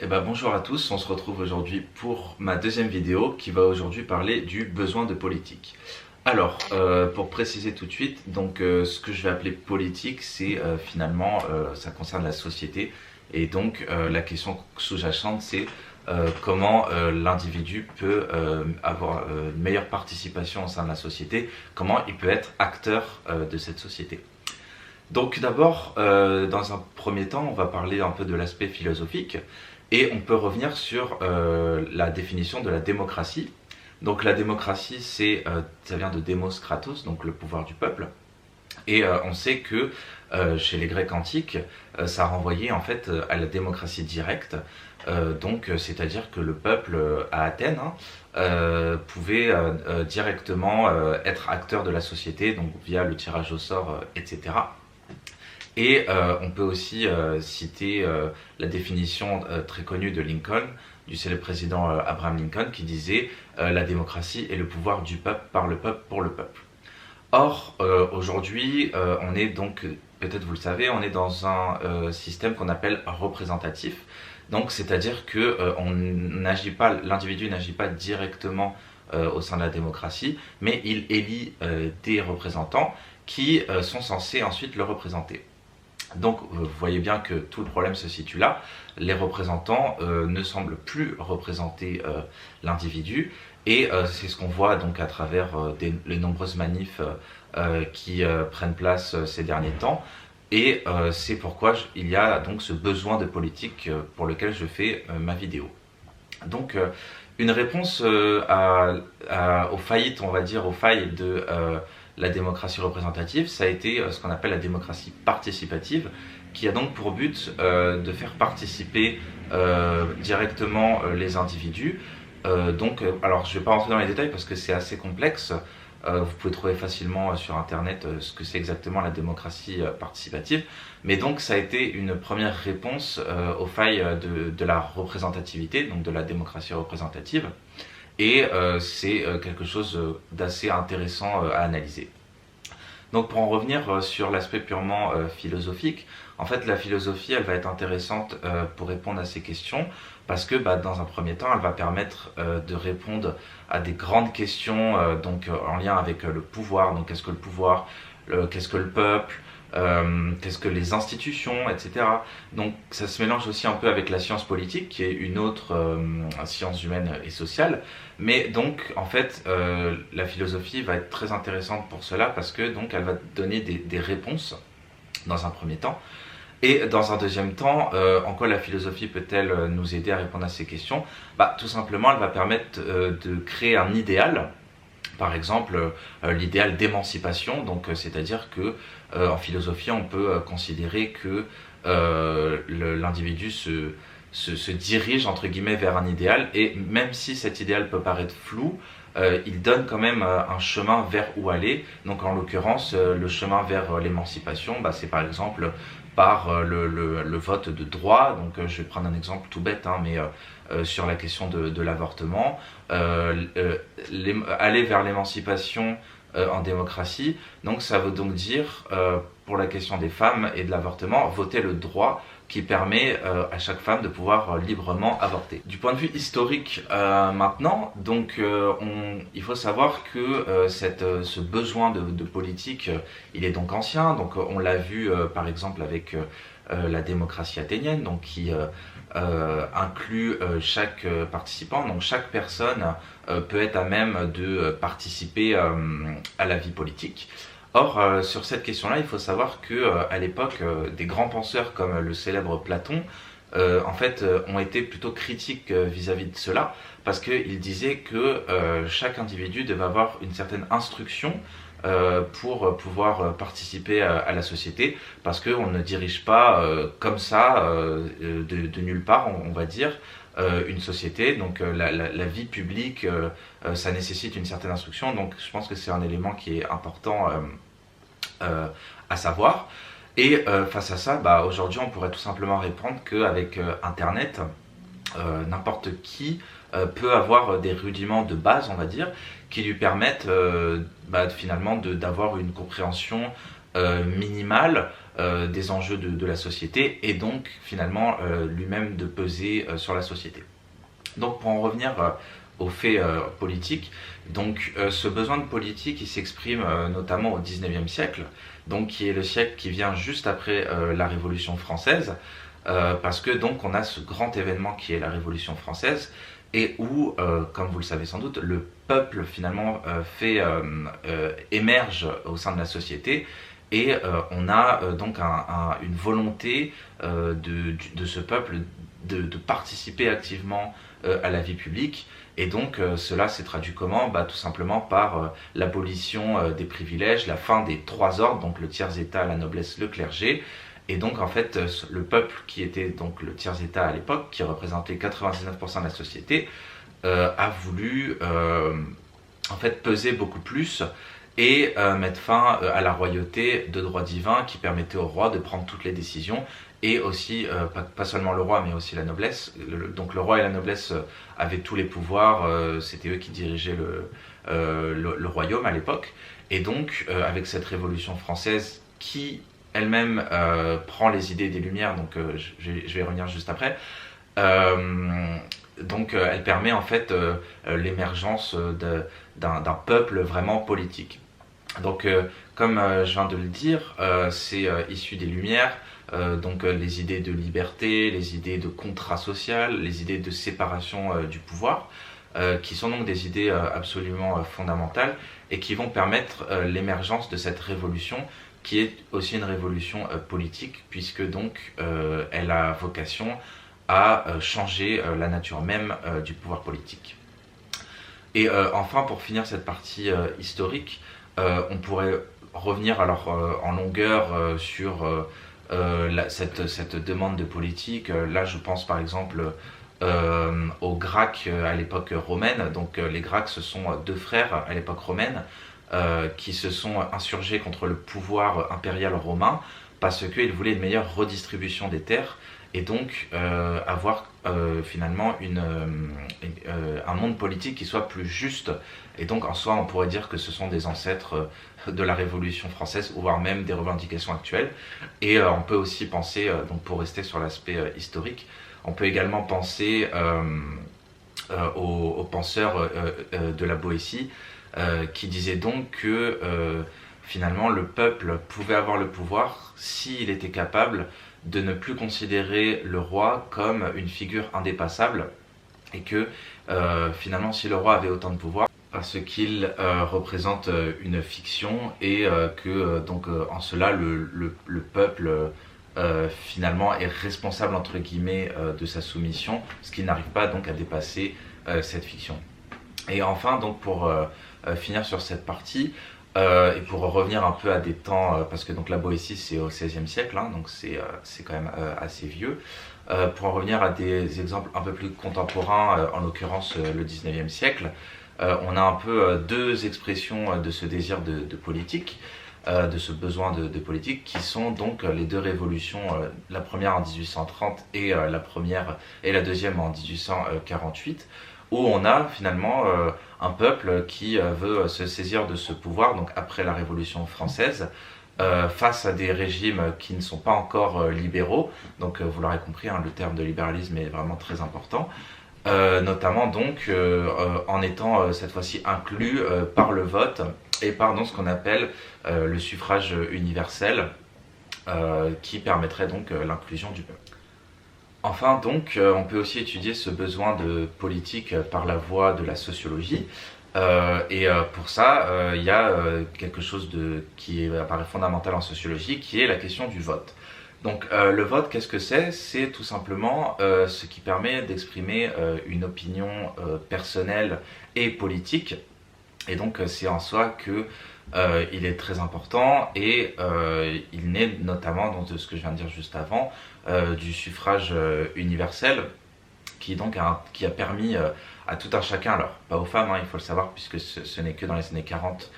Bonjour à tous, on se retrouve aujourd'hui pour ma deuxième vidéo qui va aujourd'hui parler du besoin de politique. Alors, pour préciser tout de suite, ce que je vais appeler politique, c'est ça concerne la société et la question sous-jacente, c'est comment l'individu peut avoir une meilleure participation au sein de la société, comment il peut être acteur de cette société. Donc d'abord, dans un premier temps, on va parler un peu de l'aspect philosophique et on peut revenir sur la définition de la démocratie. Donc la démocratie, ça vient de demos kratos, donc le pouvoir du peuple. Et on sait que chez les Grecs antiques, ça renvoyait en fait à la démocratie directe. C'est-à-dire que le peuple à Athènes pouvait directement être acteur de la société, donc via le tirage au sort, etc. Et on peut aussi citer la définition très connue de Lincoln, du célèbre président Abraham Lincoln, qui disait la démocratie est le pouvoir du peuple, par le peuple, pour le peuple. Or, aujourd'hui, on est donc, peut-être vous le savez, on est dans un système qu'on appelle représentatif. Donc, c'est-à-dire que l'individu n'agit pas directement au sein de la démocratie, mais il élit des représentants qui sont censés ensuite le représenter. Donc vous voyez bien que tout le problème se situe là. Les représentants ne semblent plus représenter l'individu et c'est ce qu'on voit donc à travers les nombreuses manifs qui prennent place ces derniers temps. Et c'est pourquoi il y a donc ce besoin de politique pour lequel je fais ma vidéo. Donc une réponse aux faillites, on va dire, aux failles de la démocratie représentative, ça a été ce qu'on appelle la démocratie participative, qui a donc pour but de faire participer directement les individus. Alors je ne vais pas rentrer dans les détails parce que c'est assez complexe. Vous pouvez trouver facilement sur internet ce que c'est exactement la démocratie participative. Mais donc ça a été une première réponse aux failles de la représentativité, donc de la démocratie représentative. Et c'est quelque chose d'assez intéressant à analyser. Donc pour en revenir sur l'aspect purement philosophique, en fait la philosophie elle va être intéressante pour répondre à ces questions parce que dans un premier temps elle va permettre de répondre à des grandes questions en lien avec le pouvoir. Donc qu'est-ce que le pouvoir, qu'est-ce que le peuple, qu'est-ce que les institutions, etc. Donc ça se mélange aussi un peu avec la science politique qui est une autre science humaine et sociale. Mais donc en fait la philosophie va être très intéressante pour cela parce que donc elle va donner des réponses dans un premier temps. Et dans un deuxième temps, en quoi la philosophie peut-elle nous aider à répondre à ces questions? Tout simplement, elle va permettre de créer un idéal. Par exemple, l'idéal d'émancipation, c'est-à-dire que en philosophie, on peut considérer que l'individu se dirige entre guillemets vers un idéal, et même si cet idéal peut paraître flou, il donne quand même un chemin vers où aller. Donc en l'occurrence, le chemin vers l'émancipation, c'est par exemple par le vote de droit. Donc je vais prendre un exemple tout bête, sur la question de l'avortement. Aller vers l'émancipation en démocratie, donc ça veut donc dire, pour la question des femmes et de l'avortement, voter le droit qui permet à chaque femme de pouvoir librement avorter. Du point de vue historique maintenant, il faut savoir que ce besoin de politique, il est donc ancien. Donc on l'a vu par exemple avec la démocratie athénienne, donc qui inclut chaque participant. Donc chaque personne peut être à même de participer à la vie politique. Or, sur cette question-là, il faut savoir que à l'époque, des grands penseurs comme le célèbre Platon, ont été plutôt critiques vis-à-vis de cela, parce qu'ils disaient que chaque individu devait avoir une certaine instruction pour pouvoir participer à la société, parce qu'on ne dirige pas comme ça, de nulle part, on va dire, une société. Donc la vie publique, ça nécessite une certaine instruction. Donc je pense que c'est un élément qui est important à savoir. Et face à ça, aujourd'hui on pourrait tout simplement répondre qu'avec Internet, n'importe qui peut avoir des rudiments de base, on va dire, qui lui permettent finalement d'avoir une compréhension minimale des enjeux de la société et donc finalement lui-même de peser sur la société. Donc pour en revenir aux faits politiques, donc ce besoin de politique il s'exprime notamment au 19e siècle, donc qui est le siècle qui vient juste après la Révolution française, parce que donc on a ce grand événement qui est la Révolution française et où, comme vous le savez sans doute, le peuple finalement émerge au sein de la société et on a donc une volonté de ce peuple de participer activement à la vie publique. Et donc cela s'est traduit comment? Tout simplement par l'abolition des privilèges, la fin des trois ordres, donc le tiers-état, la noblesse, le clergé. Et donc en fait le peuple qui était donc le tiers-état à l'époque, qui représentait 99% de la société, a voulu en fait peser beaucoup plus et mettre fin à la royauté de droit divin qui permettait au roi de prendre toutes les décisions et aussi, pas seulement le roi mais aussi la noblesse. Donc le roi et la noblesse avaient tous les pouvoirs, c'était eux qui dirigeaient le royaume à l'époque. Et donc avec cette révolution française qui elle-même prend les idées des Lumières, donc je vais y revenir juste après, donc elle permet en fait l'émergence d'un peuple vraiment politique. Donc comme je viens de le dire, c'est issu des Lumières, donc les idées de liberté, les idées de contrat social, les idées de séparation du pouvoir, qui sont donc des idées absolument fondamentales et qui vont permettre l'émergence de cette révolution qui est aussi une révolution politique puisque donc elle a vocation à changer la nature même du pouvoir politique. Et enfin, pour finir cette partie historique, on pourrait revenir alors en longueur sur cette demande de politique. Là, je pense par exemple aux Gracques à l'époque romaine. Donc les Gracques, ce sont deux frères à l'époque romaine qui se sont insurgés contre le pouvoir impérial romain parce qu'ils voulaient une meilleure redistribution des terres et donc avoir finalement un monde politique qui soit plus juste. Et donc en soi on pourrait dire que ce sont des ancêtres de la Révolution française, voire même des revendications actuelles. Et on peut aussi penser, donc pour rester sur l'aspect historique, on peut également penser aux penseurs de la Boétie, qui disaient donc que finalement le peuple pouvait avoir le pouvoir s'il était capable de ne plus considérer le roi comme une figure indépassable et que finalement si le roi avait autant de pouvoir parce qu'il représente une fiction et que donc en cela le peuple finalement est responsable entre guillemets de sa soumission, ce qui n'arrive pas donc à dépasser cette fiction. Et enfin donc pour finir sur cette partie et pour revenir un peu à des temps, parce que donc la Boétie c'est au XVIe siècle, hein, donc c'est quand même assez vieux, pour en revenir à des exemples un peu plus contemporains, en l'occurrence le XIXe siècle, on a un peu deux expressions de ce désir de politique, de ce besoin de politique, qui sont donc les deux révolutions, la première en 1830 et la deuxième en 1848, où on a finalement un peuple qui veut se saisir de ce pouvoir, donc après la Révolution française, face à des régimes qui ne sont pas encore libéraux. Donc vous l'aurez compris, hein, le terme de libéralisme est vraiment très important, notamment donc en étant cette fois-ci inclus par le vote et par donc, ce qu'on appelle le suffrage universel, qui permettrait donc l'inclusion du peuple. Enfin donc, on peut aussi étudier ce besoin de politique par la voie de la sociologie. Et pour ça, il y a quelque chose qui apparaît fondamental en sociologie, qui est la question du vote. Donc le vote, qu'est-ce que c'est? C'est tout simplement ce qui permet d'exprimer une opinion personnelle et politique. Et donc c'est en soi que il est très important et il naît notamment dans ce que je viens de dire juste avant, du suffrage universel qui a permis à tout un chacun, alors pas aux femmes, hein, il faut le savoir puisque ce n'est que dans les années 40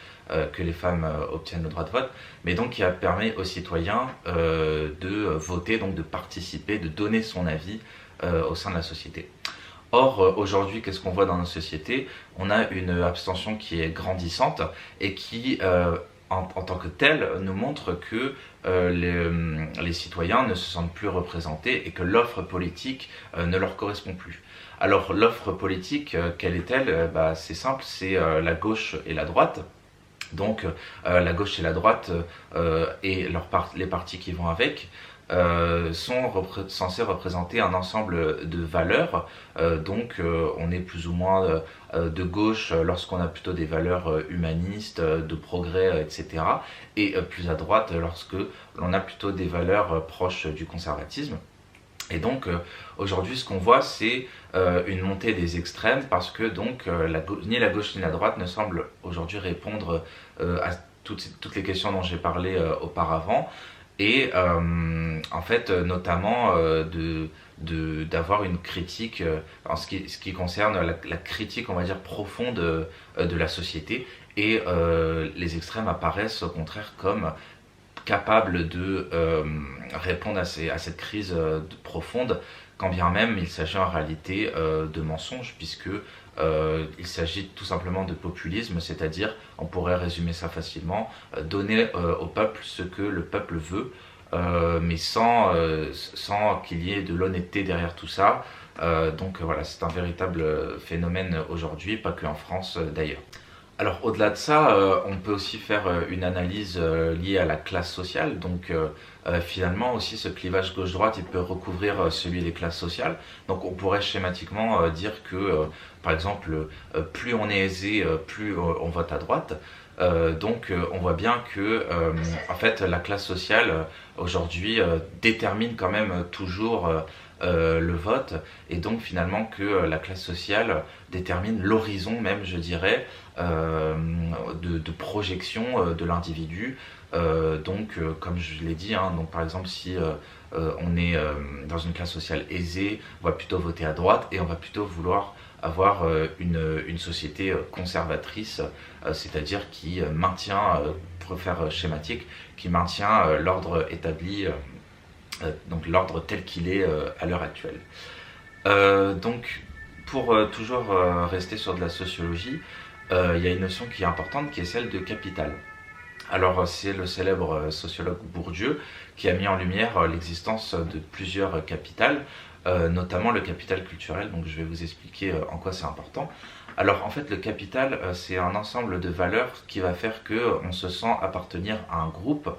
que les femmes obtiennent le droit de vote, mais donc qui a permis aux citoyens de voter, donc de participer, de donner son avis au sein de la société. Or, aujourd'hui, qu'est-ce qu'on voit dans nos sociétés? On a une abstention qui est grandissante et qui en tant que tel nous montre que les citoyens ne se sentent plus représentés et que l'offre politique ne leur correspond plus. Alors l'offre politique, quelle est-elle? C'est simple, c'est la gauche et la droite. Donc la gauche et la droite et les partis qui vont avec sont censés représenter un ensemble de valeurs. On est plus ou moins de gauche lorsqu'on a plutôt des valeurs humanistes, de progrès, etc. Et plus à droite lorsque l'on a plutôt des valeurs proches du conservatisme. Et donc aujourd'hui ce qu'on voit c'est une montée des extrêmes parce que ni la gauche ni la droite ne semblent aujourd'hui répondre à toutes les questions dont j'ai parlé auparavant et en fait notamment d'avoir une critique en ce qui concerne la critique on va dire profonde de la société et les extrêmes apparaissent au contraire comme capable de répondre à cette crise profonde, quand bien même il s'agit en réalité de mensonges, puisque il s'agit tout simplement de populisme, c'est-à-dire, on pourrait résumer ça facilement, donner au peuple ce que le peuple veut, mais sans qu'il y ait de l'honnêteté derrière tout ça. Voilà, c'est un véritable phénomène aujourd'hui, pas que en France d'ailleurs. Alors au-delà de ça, on peut aussi faire une analyse liée à la classe sociale. Finalement aussi ce clivage gauche-droite, il peut recouvrir celui des classes sociales. Donc on pourrait schématiquement dire que par exemple plus on est aisé, plus on vote à droite. On voit bien que en fait la classe sociale aujourd'hui détermine quand même toujours le vote et donc finalement que la classe sociale détermine l'horizon même je dirais de projection de l'individu. Comme je l'ai dit, hein, donc par exemple si on est dans une classe sociale aisée, on va plutôt voter à droite et on va plutôt vouloir avoir une société conservatrice, c'est-à-dire qui maintient, pour faire schématique, qui maintient l'ordre établi, donc l'ordre tel qu'il est à l'heure actuelle. Pour toujours rester sur de la sociologie, il y a une notion qui est importante qui est celle de capital. Alors c'est le célèbre sociologue Bourdieu qui a mis en lumière l'existence de plusieurs capitales, notamment le capital culturel, donc je vais vous expliquer en quoi c'est important. Alors en fait le capital c'est un ensemble de valeurs qui va faire qu'on se sent appartenir à un groupe.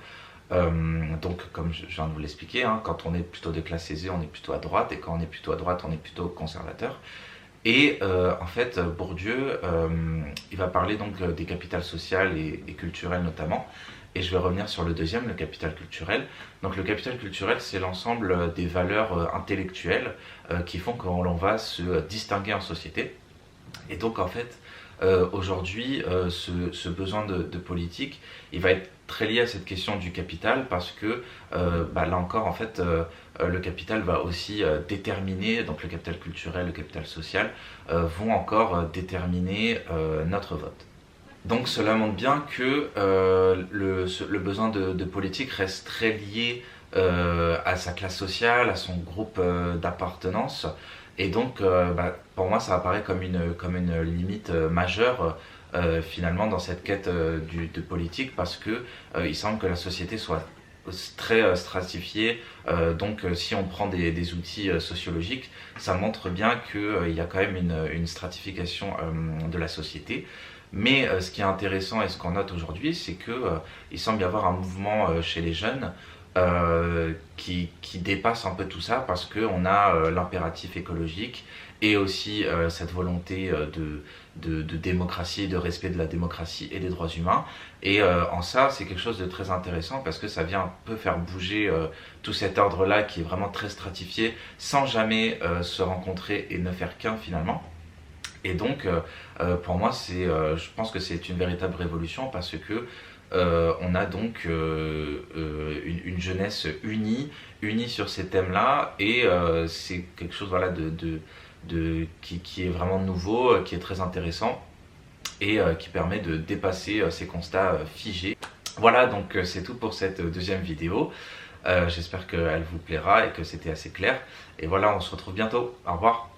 Comme je viens de vous l'expliquer, hein, quand on est plutôt de classe aisée on est plutôt à droite et quand on est plutôt à droite on est plutôt conservateur. Et en fait, Bourdieu, il va parler donc des capitales sociales et culturelles notamment. Et je vais revenir sur le deuxième, le capital culturel. Donc le capital culturel, c'est l'ensemble des valeurs intellectuelles qui font que l'on va se distinguer en société. Et donc en fait, aujourd'hui, ce besoin de politique, il va être très lié à cette question du capital parce que là encore en fait le capital va aussi déterminer, donc le capital culturel, le capital social vont encore déterminer notre vote. Donc cela montre bien que le besoin de politique reste très lié à sa classe sociale, à son groupe d'appartenance. Et donc, pour moi, ça apparaît comme une limite majeure finalement dans cette quête de politique parce que il semble que la société soit très stratifiée. Si on prend des outils sociologiques, ça montre bien qu'il y a quand même une stratification de la société. Mais ce qui est intéressant et ce qu'on note aujourd'hui, c'est qu'il semble y avoir un mouvement chez les jeunes qui dépasse un peu tout ça parce qu'on a l'impératif écologique et aussi cette volonté de démocratie, de respect de la démocratie et des droits humains. Et en ça, c'est quelque chose de très intéressant parce que ça vient un peu faire bouger tout cet ordre-là qui est vraiment très stratifié sans jamais se rencontrer et ne faire qu'un finalement. Et donc, pour moi, je pense que c'est une véritable révolution parce que on a donc une jeunesse unie sur ces thèmes-là et c'est quelque chose voilà, qui est vraiment nouveau, qui est très intéressant et qui permet de dépasser ces constats figés. Voilà, donc c'est tout pour cette deuxième vidéo. J'espère qu'elle vous plaira et que c'était assez clair. Et voilà, on se retrouve bientôt. Au revoir.